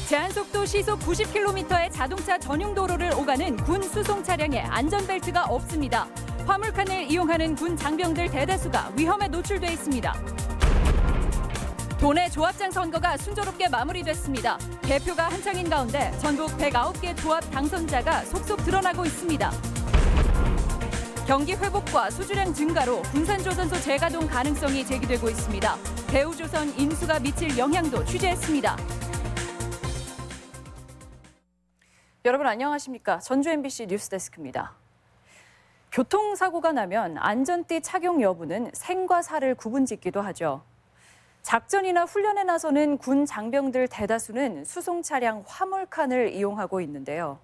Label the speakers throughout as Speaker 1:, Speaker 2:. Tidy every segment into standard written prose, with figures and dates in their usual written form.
Speaker 1: 제한속도 시속 90km의 자동차 전용 도로를 오가는 군 수송 차량에 안전벨트가 없습니다. 화물칸을 이용하는 군 장병들 대다수가 위험에 노출돼 있습니다. 도내 조합장 선거가 순조롭게 마무리됐습니다. 개표가 한창인 가운데 전국 109개 조합 당선자가 속속 드러나고 있습니다. 경기 회복과 수주량 증가로 군산조선소 재가동 가능성이 제기되고 있습니다. 대우조선 인수가 미칠 영향도 취재했습니다. 여러분 안녕하십니까? 전주 MBC 뉴스데스크입니다. 교통사고가 나면 안전띠 착용 여부는 생과 사를 구분짓기도 하죠. 작전이나 훈련에 나서는 군 장병들 대다수는 수송 차량 화물칸을 이용하고 있는데요.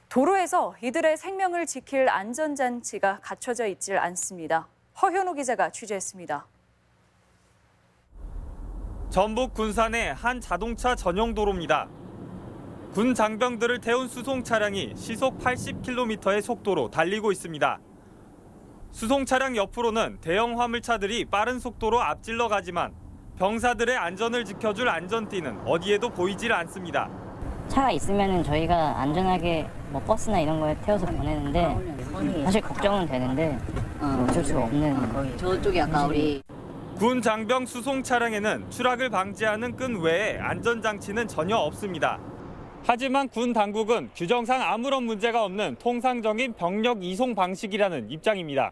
Speaker 1: 도로에서 이들의 생명을 지킬 안전장치가 갖춰져 있질 않습니다. 허현우 기자가 취재했습니다.
Speaker 2: 전북 군산의 한 자동차 전용 도로입니다. 군 장병들을 태운 수송 차량이 시속 80km의 속도로 달리고 있습니다. 수송 차량 옆으로는 대형 화물차들이 빠른 속도로 앞질러 가지만 병사들의 안전을 지켜줄 안전띠는 어디에도 보이질 않습니다.
Speaker 3: 차가 있으면 저희가 안전하게 버스나 이런 거에 태워서 보내는데 사실 걱정은 되는데 어쩔 수가 없는.
Speaker 4: 저쪽에 아까 우리
Speaker 2: 군 장병 수송 차량에는 추락을 방지하는 끈 외에 안전장치는 전혀 없습니다. 하지만 군 당국은 규정상 아무런 문제가 없는 통상적인 병력 이송 방식이라는 입장입니다.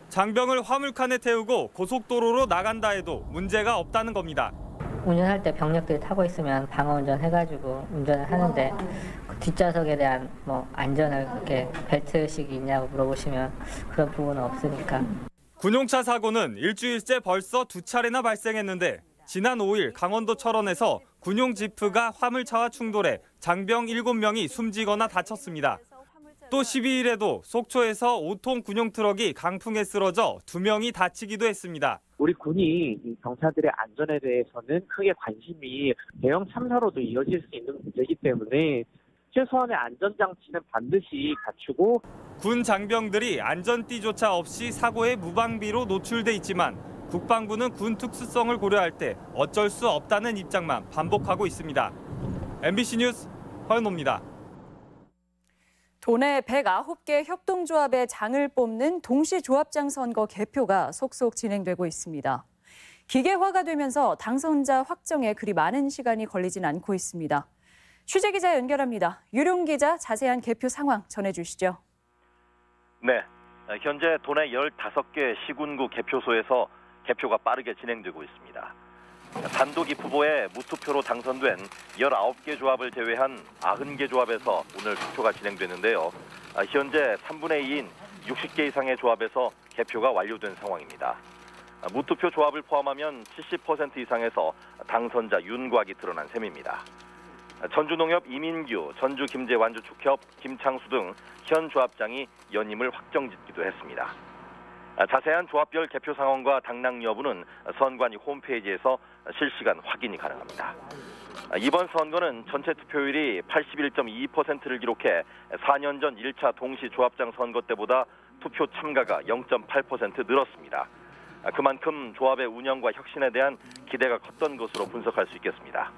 Speaker 2: 장병을 화물칸에 태우고 고속도로로 나간다 해도 문제가 없다는 겁니다.
Speaker 5: 운전할 때 병력들이 타고 있으면 방어 운전해가지고 운전을 하는데 그 뒷좌석에 대한 안전을 그렇게 벨트식이 있냐고 물어보시면 그런 부분은 없으니까.
Speaker 2: 군용차 사고는 일주일째 벌써 2차례나 발생했는데 지난 5일 강원도 철원에서 군용 지프가 화물차와 충돌해 장병 7명이 숨지거나 다쳤습니다. 또 12일에도 속초에서 5톤 군용 트럭이 강풍에 쓰러져 2명이 다치기도 했습니다.
Speaker 6: 우리 군이 병사들의 안전에 대해서는 크게 관심이 대형 참사로도 이어질 수 있는 문제이기 때문에 최소한의 안전장치는 반드시 갖추고
Speaker 2: 군 장병들이 안전띠조차 없이 사고의 무방비로 노출돼 있지만 국방부는 군 특수성을 고려할 때 어쩔 수 없다는 입장만 반복하고 있습니다. MBC 뉴스 허연호입니다.
Speaker 1: 도내 109개 협동조합의 장을 뽑는 동시조합장 선거 개표가 속속 진행되고 있습니다. 기계화가 되면서 당선자 확정에 그리 많은 시간이 걸리진 않고 있습니다. 취재기자 연결합니다. 유룡 기자, 자세한 개표 상황 전해주시죠.
Speaker 7: 네, 현재 도내 15개 시군구 개표소에서 개표가 빠르게 진행되고 있습니다. 단독 입후보에 무투표로 당선된 19개 조합을 제외한 90개 조합에서 오늘 투표가 진행되는데요. 현재 3분의 2인 60개 이상의 조합에서 개표가 완료된 상황입니다. 무투표 조합을 포함하면 70% 이상에서 당선자 윤곽이 드러난 셈입니다. 전주농협 이민규, 전주 김제 완주축협 김창수 등 현 조합장이 연임을 확정짓기도 했습니다. 자세한 조합별 개표 상황과 당락 여부는 선관위 홈페이지에서 실시간 확인이 가능합니다. 이번 선거는 전체 투표율이 81.2%를 기록해 4년 전 1차 동시 조합장 선거 때보다 투표 참가가 0.8% 늘었습니다. 그만큼 조합의 운영과 혁신에 대한 기대가 컸던 것으로 분석할 수 있겠습니다.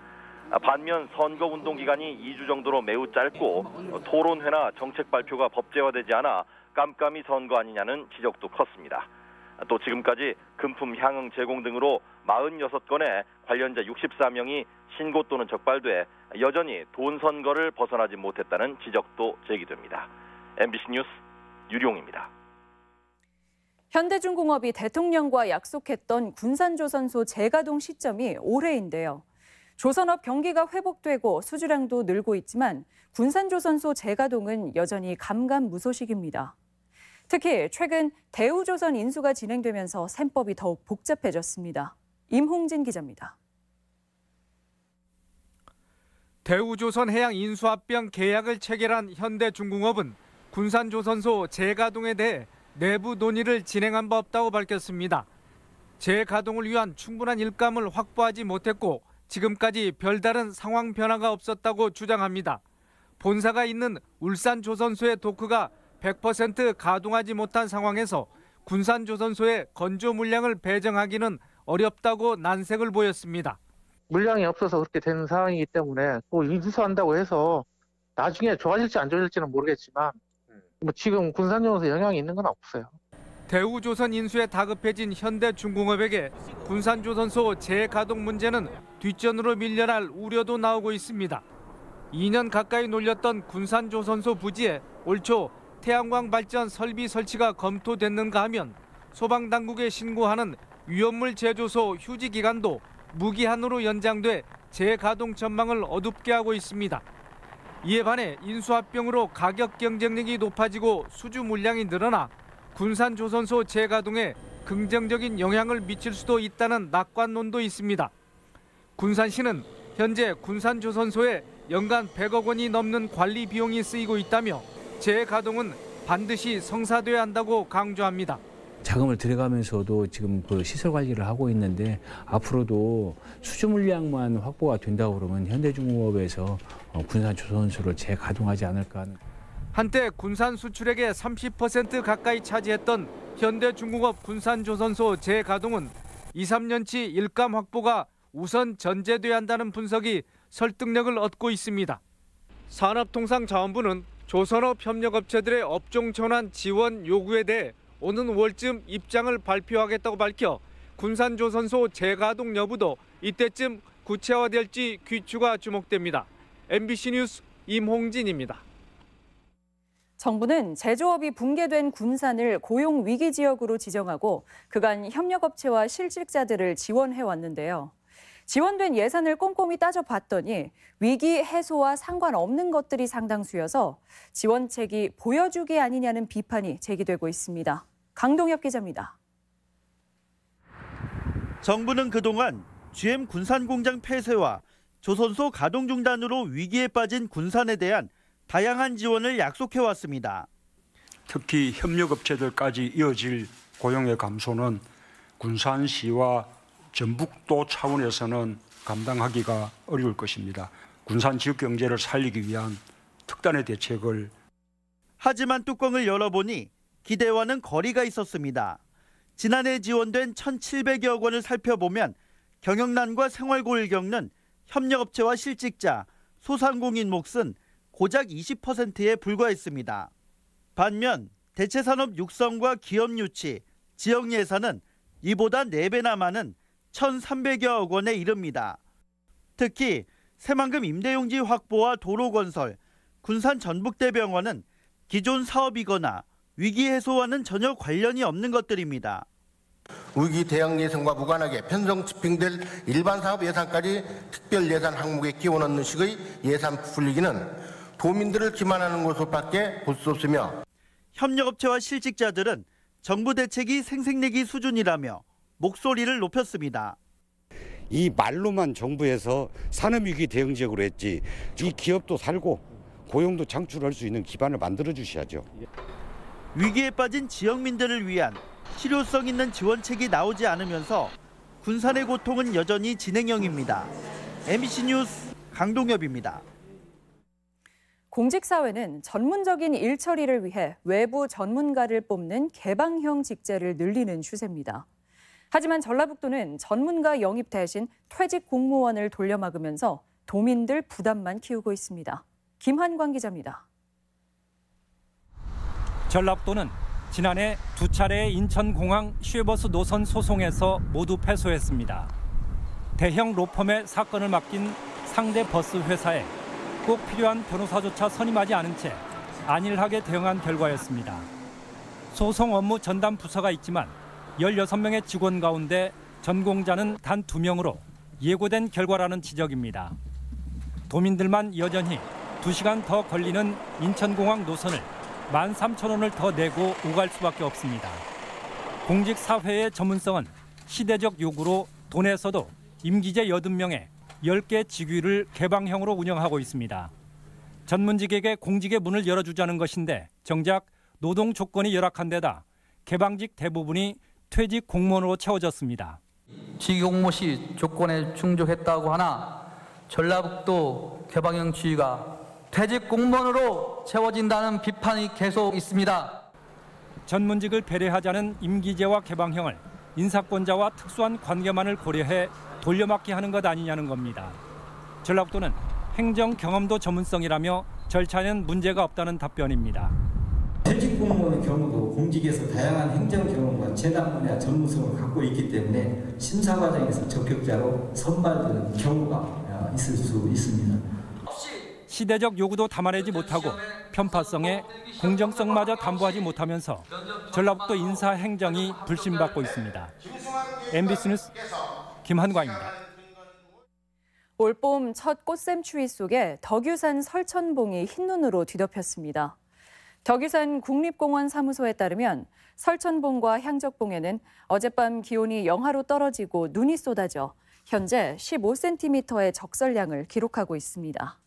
Speaker 7: 반면 선거운동 기간이 2주 정도로 매우 짧고 토론회나 정책 발표가 법제화되지 않아 깜깜이 선거 아니냐는 지적도 컸습니다. 또 지금까지 금품 향응 제공 등으로 46건의 관련자 64명이 신고 또는 적발돼 여전히 돈 선거를 벗어나지 못했다는 지적도 제기됩니다. MBC 뉴스 유룡입니다.
Speaker 1: 현대중공업이 대통령과 약속했던 군산조선소 재가동 시점이 올해인데요. 조선업 경기가 회복되고 수주량도 늘고 있지만 군산조선소 재가동은 여전히 감감무소식입니다. 특히 최근 대우조선 인수가 진행되면서 셈법이 더욱 복잡해졌습니다. 임홍진 기자입니다.
Speaker 8: 대우조선 해양 인수합병 계약을 체결한 현대중공업은 군산조선소 재가동에 대해 내부 논의를 진행한 바 없다고 밝혔습니다. 재가동을 위한 충분한 일감을 확보하지 못했고 지금까지 별다른 상황 변화가 없었다고 주장합니다. 본사가 있는 울산조선소의 도크가 100% 가동하지 못한 상황에서 군산조선소의 건조 물량을 배정하기는 어렵다고 난색을 보였습니다.
Speaker 4: 물량이 없어서 그렇게 된 상황이기 때문에 또 인수한다고 해서 나중에 좋아질지 안 좋아질지는 모르겠지만 뭐 지금 군산조선소에 영향이 있는 건 없어요.
Speaker 8: 대우조선 인수에 다급해진 현대중공업에게 군산조선소 재가동 문제는 뒷전으로 밀려날 우려도 나오고 있습니다. 2년 가까이 놀렸던 군산조선소 부지에 올 초 태양광 발전 설비 설치가 검토됐는가 하면 소방당국에 신고하는 위험물 제조소 휴지 기간도 무기한으로 연장돼 재가동 전망을 어둡게 하고 있습니다. 이에 반해 인수합병으로 가격 경쟁력이 높아지고 수주 물량이 늘어나 군산조선소 재가동에 긍정적인 영향을 미칠 수도 있다는 낙관론도 있습니다. 군산시는 현재 군산조선소에 연간 100억 원이 넘는 관리 비용이 쓰이고 있다며 재가동은 반드시 성사돼야 한다고 강조합니다.
Speaker 9: 자금을 들여가면서도 지금 그 시설 관리를 하고 있는데 앞으로도 수주 물량만 확보가 된다고 그러면 현대중공업에서 군산조선소를 재가동하지 않을까 하는.
Speaker 8: 한때 군산 수출액의 30% 가까이 차지했던 현대중공업 군산조선소 재가동은 2, 3년치 일감 확보가 우선 전제돼야 한다는 분석이 설득력을 얻고 있습니다. 산업통상자원부는 조선업 협력업체들의 업종 전환 지원 요구에 대해 오는 5월쯤 입장을 발표하겠다고 밝혀 군산조선소 재가동 여부도 이때쯤 구체화될지 귀추가 주목됩니다. MBC 뉴스 임홍진입니다.
Speaker 1: 정부는 제조업이 붕괴된 군산을 고용 위기 지역으로 지정하고 그간 협력업체와 실직자들을 지원해왔는데요. 지원된 예산을 꼼꼼히 따져봤더니 위기 해소와 상관없는 것들이 상당수여서 지원책이 보여주기 아니냐는 비판이 제기되고 있습니다. 강동엽 기자입니다.
Speaker 10: 정부는 그동안 GM 군산공장 폐쇄와 조선소 가동 중단으로 위기에 빠진 군산에 대한 다양한 지원을 약속해왔습니다.
Speaker 11: 특히 협력업체들까지 이어질 고용의 감소는 군산시와 전북도 차원에서는 감당하기가 어려울 것입니다. 군산 지역 경제를 살리기 위한 특단의 대책을.
Speaker 10: 하지만 뚜껑을 열어보니 기대와는 거리가 있었습니다. 지난해 지원된 1,700여억 원을 살펴보면 경영난과 생활고를 겪는 협력업체와 실직자, 소상공인 몫은 고작 20%에 불과했습니다. 반면 대체산업 육성과 기업 유치, 지역 예산은 이보다 4배나 많은 1,300여억 원에 이릅니다. 특히 새만금 임대용지 확보와 도로 건설, 군산 전북대병원은 기존 사업이거나 위기 해소와는 전혀 관련이 없는 것들입니다.
Speaker 12: 위기 대응 예산과 무관하게 편성 집행될 일반 사업 예산까지 특별 예산 항목에 끼워 넣는 식의 예산 풀리기는 도민들을 기만하는 것으로밖에 볼 수 없으며
Speaker 10: 협력업체와 실직자들은 정부 대책이 생색내기 수준이라며 목소리를 높였습니다.
Speaker 13: 이 말로만 정부에서 산업위기 대응지역으로 했지 이 기업도 살고 고용도 창출할 수 있는 기반을 만들어 주셔야죠.
Speaker 10: 위기에 빠진 지역민들을 위한 실효성 있는 지원책이 나오지 않으면서 군산의 고통은 여전히 진행형입니다. MBC 뉴스 강동엽입니다.
Speaker 1: 공직사회는 전문적인 일 처리를 위해 외부 전문가를 뽑는 개방형 직제를 늘리는 추세입니다. 하지만 전라북도는 전문가 영입 대신 퇴직 공무원을 돌려막으면서 도민들 부담만 키우고 있습니다. 김한광 기자입니다.
Speaker 14: 전라북도는 지난해 2차례의 인천공항 시외버스 노선 소송에서 모두 패소했습니다. 대형 로펌의 사건을 맡긴 상대 버스 회사에 꼭 필요한 변호사조차 선임하지 않은 채 안일하게 대응한 결과였습니다. 소송 업무 전담 부서가 있지만 16명의 직원 가운데 전공자는 단 2명으로 예고된 결과라는 지적입니다. 도민들만 여전히 2시간 더 걸리는 인천공항 노선을 13,000원을 더 내고 오갈 수밖에 없습니다. 공직사회의 전문성은 시대적 요구로 도내에서도 임기제 80명에 10개 직위를 개방형으로 운영하고 있습니다. 전문직에게 공직의 문을 열어주자는 것인데 정작 노동 조건이 열악한 데다 개방직 대부분이 퇴직 공무원으로 채워졌습니다.
Speaker 15: 직위공모시 조건에 충족했다고 하나 전라북도 개방형 직위가 퇴직 공무원으로 채워진다는 비판이 계속 있습니다.
Speaker 14: 전문직을 배려하자는 임기제와 개방형을 인사권자와 특수한 관계만을 고려해 돌려막기 하는 것 아니냐는 겁니다. 전라북도는 행정 경험도 전문성이라며 절차에는 문제가 없다는 답변입니다.
Speaker 16: 현직 공무원의 경우도 공직에서 다양한 행정 경험과 재단 분야 전문성을 갖고 있기 때문에 심사 과정에서 적격자로 선발되는 경우가 있을 수 있습니다.
Speaker 14: 시대적 요구도 담아내지 못하고 편파성에 공정성마저 담보하지 못하면서 전라북도 인사 행정이 불신받고 있습니다. MBC 뉴스 김한광입니다.
Speaker 1: 올봄 첫 꽃샘 추위 속에 덕유산 설천봉이 흰눈으로 뒤덮였습니다. 덕유산 국립공원 사무소에 따르면 설천봉과 향적봉에는 어젯밤 기온이 영하로 떨어지고 눈이 쏟아져 현재 15cm의 적설량을 기록하고 있습니다.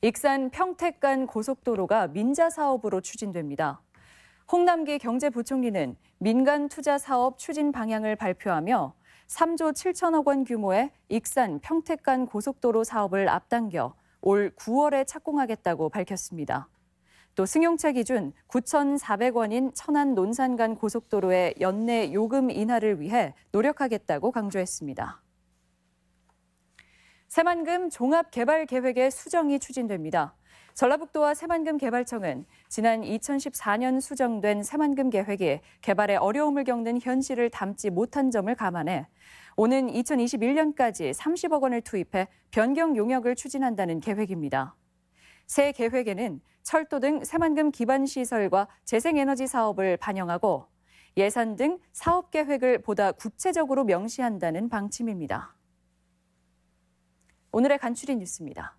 Speaker 1: 익산 평택 간 고속도로가 민자 사업으로 추진됩니다. 홍남기 경제부총리는 민간 투자 사업 추진 방향을 발표하며 3조 7천억 원 규모의 익산 평택 간 고속도로 사업을 앞당겨 올 9월에 착공하겠다고 밝혔습니다. 또 승용차 기준 9,400원인 천안 논산 간 고속도로의 연내 요금 인하를 위해 노력하겠다고 강조했습니다. 새만금 종합개발계획의 수정이 추진됩니다. 전라북도와 새만금 개발청은 지난 2014년 수정된 새만금 계획이 개발에 어려움을 겪는 현실을 담지 못한 점을 감안해 오는 2021년까지 30억 원을 투입해 변경 용역을 추진한다는 계획입니다. 새 계획에는 철도 등 새만금 기반 시설과 재생에너지 사업을 반영하고 예산 등 사업 계획을 보다 구체적으로 명시한다는 방침입니다. 오늘의 간추린 뉴스입니다.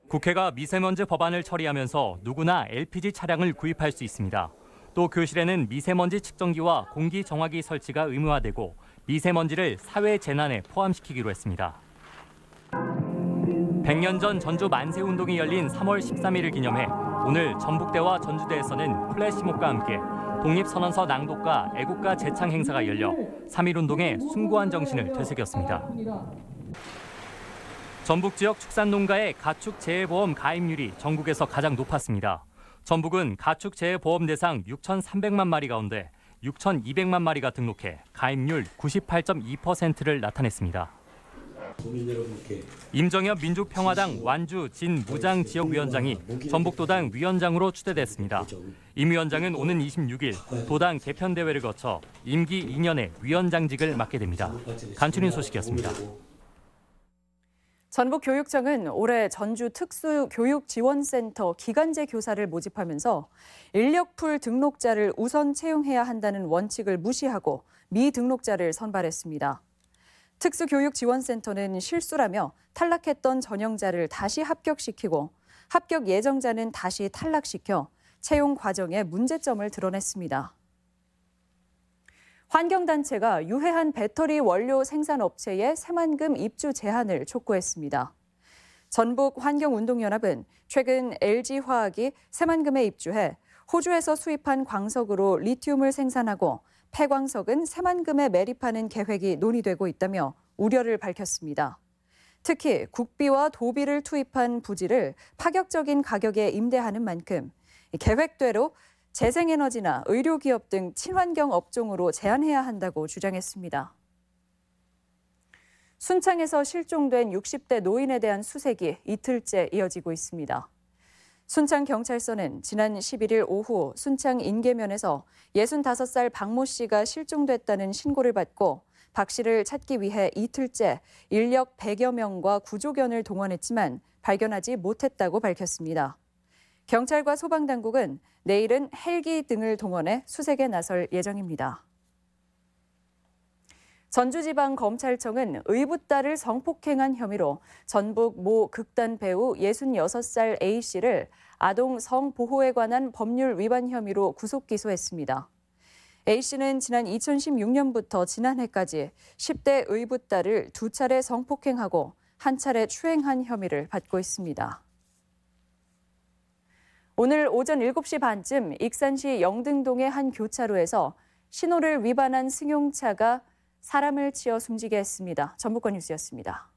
Speaker 17: 국회가 미세먼지 법안을 처리하면서 누구나 LPG 차량을 구입할 수 있습니다. 또 교실에는 미세먼지 측정기와 공기 정화기 설치가 의무화되고 미세먼지를 사회 재난에 포함시키기로 했습니다. 100년 전 전주 만세운동이 열린 3월 13일을 기념해 오늘 전북대와 전주대에서는 플래시몹과 함께 독립선언서 낭독과 애국가 제창 행사가 열려 3.1운동의 숭고한 정신을 되새겼습니다. 전북 지역 축산농가의 가축재해보험 가입률이 전국에서 가장 높았습니다. 전북은 가축재해보험 대상 6,300만 마리 가운데 6,200만 마리가 등록해 가입률 98.2%를 나타냈습니다. 임정엽 민주평화당 완주 진무장지역위원장이 전북도당 위원장으로 추대됐습니다. 임 위원장은 오는 26일 도당 개편대회를 거쳐 임기 2년의 위원장직을 맡게 됩니다. 간추린 소식이었습니다.
Speaker 1: 전북교육청은 올해 전주 특수교육지원센터 기간제 교사를 모집하면서 인력풀 등록자를 우선 채용해야 한다는 원칙을 무시하고 미등록자를 선발했습니다. 특수교육지원센터는 실수라며 탈락했던 전형자를 다시 합격시키고 합격 예정자는 다시 탈락시켜 채용 과정에 문제점을 드러냈습니다. 환경단체가 유해한 배터리 원료 생산업체의 새만금 입주 제한을 촉구했습니다. 전북환경운동연합은 최근 LG화학이 새만금에 입주해 호주에서 수입한 광석으로 리튬을 생산하고 폐광석은 새만금에 매립하는 계획이 논의되고 있다며 우려를 밝혔습니다. 특히 국비와 도비를 투입한 부지를 파격적인 가격에 임대하는 만큼 계획대로 재생에너지나 의료기업 등 친환경 업종으로 제한해야 한다고 주장했습니다. 순창에서 실종된 60대 노인에 대한 수색이 이틀째 이어지고 있습니다. 순창경찰서는 지난 11일 오후 순창 인계면에서 65살 박모 씨가 실종됐다는 신고를 받고 박 씨를 찾기 위해 이틀째 인력 100여 명과 구조견을 동원했지만 발견하지 못했다고 밝혔습니다. 경찰과 소방당국은 내일은 헬기 등을 동원해 수색에 나설 예정입니다. 전주지방검찰청은 의붓딸을 성폭행한 혐의로 전북 모 극단 배우 66살 A씨를 아동 성보호에 관한 법률 위반 혐의로 구속 기소했습니다. A씨는 지난 2016년부터 지난해까지 10대 의붓딸을 2차례 성폭행하고 1차례 추행한 혐의를 받고 있습니다. 오늘 오전 7시 반쯤 익산시 영등동의 한 교차로에서 신호를 위반한 승용차가 사람을 치어 숨지게 했습니다. 전북권 뉴스였습니다.